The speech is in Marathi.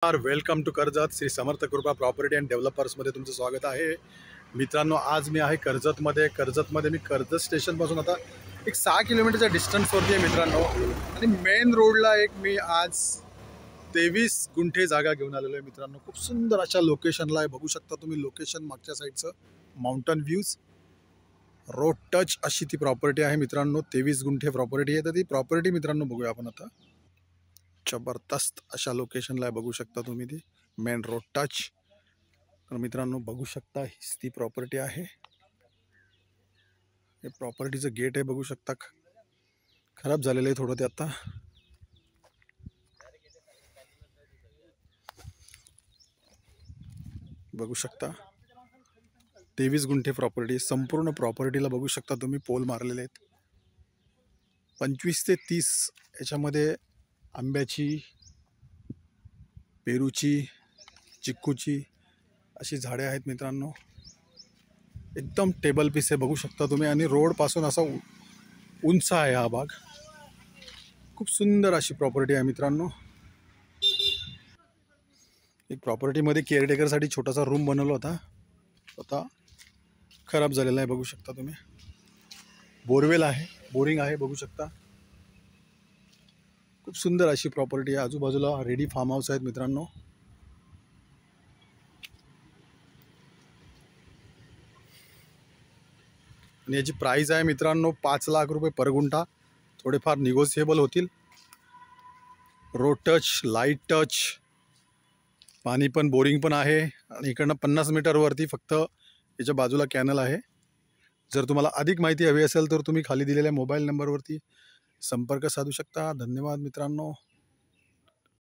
Welcome to Karjat. Shri Samarth Krupa property and डेव्हलपर्समध्ये तुमचं स्वागत आहे. मित्रांनो, आज मी आहे कर्जतमध्ये मी कर्जत स्टेशनपासून आता एक 6 किलोमीटरच्या डिस्टन्सवरती आहे मित्रांनो. आणि मेन रोडला एक मी आज 23 गुंठे जागा घेऊन आलेलो आहे मित्रांनो. खूप सुंदर अशा लोकेशनला आहे. बघू शकता तुम्ही लोकेशन, मागच्या साईडचं माउंटन व्ह्यूज, रोड टच अशी ती प्रॉपर्टी आहे मित्रांनो. 23 गुंठे प्रॉपर्टी आहे. तर ती प्रॉपर्टी मित्रांनो बघूया आपण आता. जबरदस्त अशा लोकेशनला आहे. बघू शकता तुम्ही ती मेन रोड टच. तर मित्रांनो बघू शकता हीच ती प्रॉपर्टी आहे. हे प्रॉपर्टीचं गेट आहे, बघू शकता खराब झालेलं आहे थोडं ते आता. बघू शकता 23 गुंठे प्रॉपर्टी. संपूर्ण प्रॉपर्टीला बघू शकता तुम्ही पोल मारलेले आहेत. 25 ते 30 याच्यामध्ये आंब्याची, पेरूची, चिक्कूची अशी झाडे आहेत मित्रांनो. एकदम टेबल पीस आहे, बघू शकता तुम्ही. आणि रोडपासून असा उंच आहे हा भाग. खूप सुंदर अशी प्रॉपर्टी आहे मित्रांनो. एक प्रॉपर्टीमध्ये केअरटेकरसाठी छोटासा रूम बनवला होता, आता खराब झालेला आहे. बघू शकता तुम्ही. बोरवेल आहे, बोरिंग आहे, बघू शकता. खूप सुंदर अशी प्रॉपर्टी आहे. आजूबाजूला रेडी फार्म हाऊस आहेत मित्रांनो. आणि याची प्राईस आहे मित्रांनो 5 लाख रुपये पर गुंठा. थोडेफार निगोशिएबल होतील. रोड टच, लाईट टच, पाणी पण, बोरिंग पण आहे. आणि इकडनं 50 मीटरवरती फक्त याच्या बाजूला कॅनल आहे. जर तुम्हाला अधिक माहिती हवी असेल तर तुम्ही खाली दिलेल्या मोबाईल नंबरवरती संपर्क साधू शकता. धन्यवाद मित्रांनो.